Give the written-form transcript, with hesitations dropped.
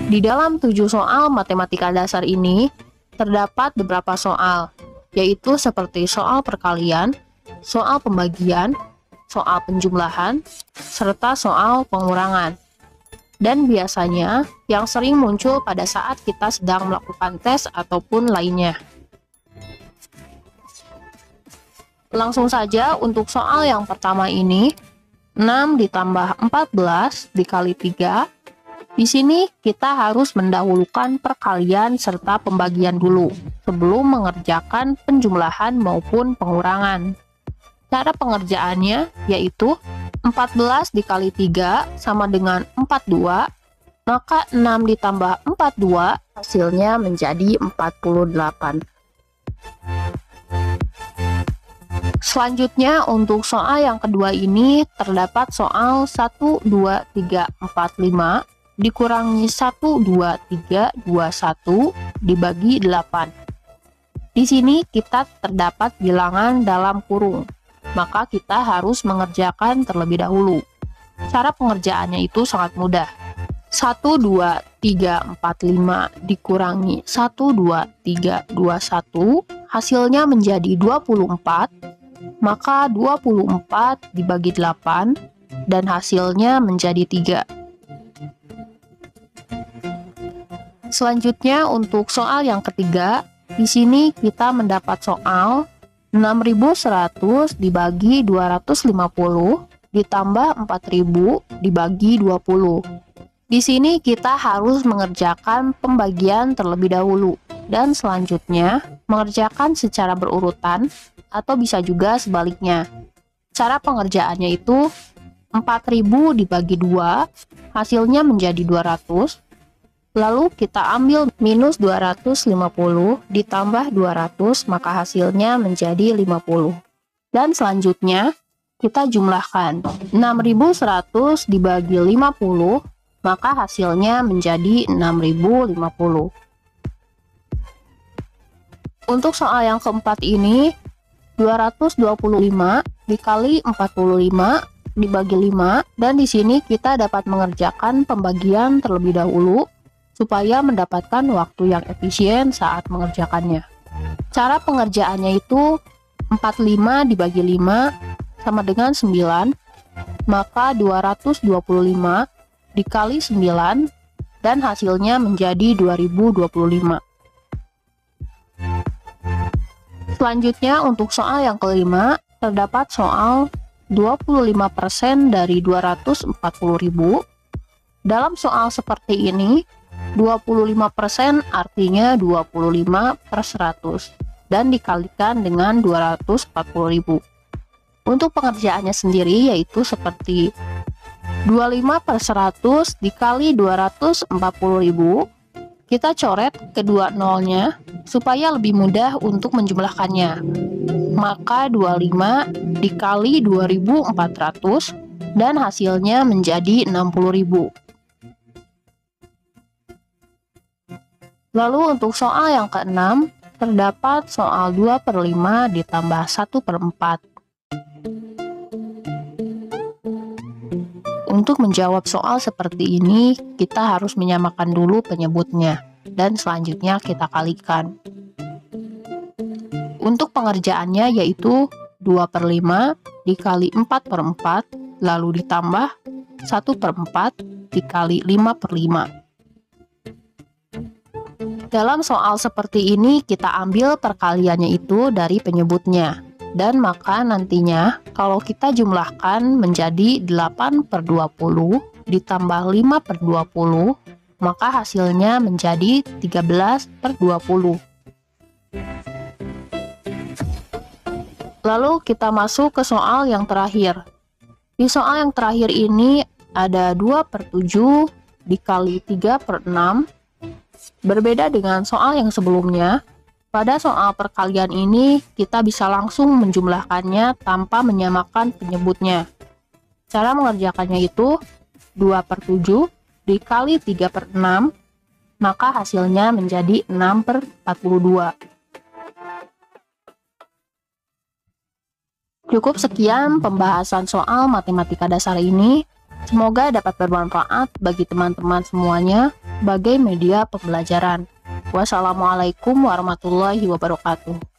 Di dalam 7 soal matematika dasar ini, terdapat beberapa soal, yaitu seperti soal perkalian, soal pembagian, soal penjumlahan, serta soal pengurangan. Dan biasanya yang sering muncul pada saat kita sedang melakukan tes ataupun lainnya. Langsung saja untuk soal yang pertama ini, 6 ditambah 14 dikali 3. Di sini kita harus mendahulukan perkalian serta pembagian dulu, sebelum mengerjakan penjumlahan maupun pengurangan. Cara pengerjaannya yaitu 14 dikali 3 sama dengan 42, maka 6 ditambah 42 hasilnya menjadi 48. Selanjutnya untuk soal yang kedua ini terdapat soal 1, 2, 3, 4, 5 dikurangi 1, 2, 3, 2, 1 dibagi 8. Di sini kita terdapat bilangan dalam kurung, maka kita harus mengerjakan terlebih dahulu. Cara pengerjaannya itu sangat mudah. 1, 2, 3, 4, 5 dikurangi 1, 2, 3, 2, 1 hasilnya menjadi 24. Maka 24 dibagi 8 dan hasilnya menjadi 3. Selanjutnya untuk soal yang ketiga, di sini kita mendapat soal 6.100 dibagi 250 ditambah 4.000 dibagi 20. Di sini kita harus mengerjakan pembagian terlebih dahulu dan selanjutnya mengerjakan secara berurutan atau bisa juga sebaliknya. Cara pengerjaannya itu 4.000 dibagi 2 hasilnya menjadi 200. Lalu kita ambil minus 250 ditambah 200 maka hasilnya menjadi 50. Dan selanjutnya kita jumlahkan 6.100 dibagi 50 maka hasilnya menjadi 6.050. Untuk soal yang keempat ini 225 dikali 45 dibagi 5 dan di sini kita dapat mengerjakan pembagian terlebih dahulu supaya mendapatkan waktu yang efisien saat mengerjakannya. Cara pengerjaannya itu 45 dibagi 5 sama dengan 9, maka 225 dikali 9 dan hasilnya menjadi 2025. Selanjutnya untuk soal yang kelima, terdapat soal 25% dari 240.000. Dalam soal seperti ini, 25% artinya 25/100 dan dikalikan dengan 240.000. Untuk pengerjaannya sendiri yaitu seperti 25/100 dikali 240.000. Kita coret kedua nolnya supaya lebih mudah untuk menjumlahkannya. Maka 25 dikali 2.400 dan hasilnya menjadi 60.000. Lalu untuk soal yang keenam, terdapat soal 2/5 ditambah 1/4. Untuk menjawab soal seperti ini, kita harus menyamakan dulu penyebutnya, dan selanjutnya kita kalikan. Untuk pengerjaannya yaitu 2/5 dikali 4/4, lalu ditambah 1/4 dikali 5/5. Dalam soal seperti ini, kita ambil perkaliannya itu dari penyebutnya. Dan maka nantinya kalau kita jumlahkan menjadi 8/20 ditambah 5/20 maka hasilnya menjadi 13/20. Lalu kita masuk ke soal yang terakhir. Di soal yang terakhir ini ada 2/7 dikali 3/6. Berbeda dengan soal yang sebelumnya, pada soal perkalian ini, kita bisa langsung menjumlahkannya tanpa menyamakan penyebutnya. Cara mengerjakannya itu 2/7 dikali 3/6, maka hasilnya menjadi 6/42. Cukup sekian pembahasan soal matematika dasar ini. Semoga dapat bermanfaat bagi teman-teman semuanya. sebagai media pembelajaran. Wassalamualaikum warahmatullahi wabarakatuh.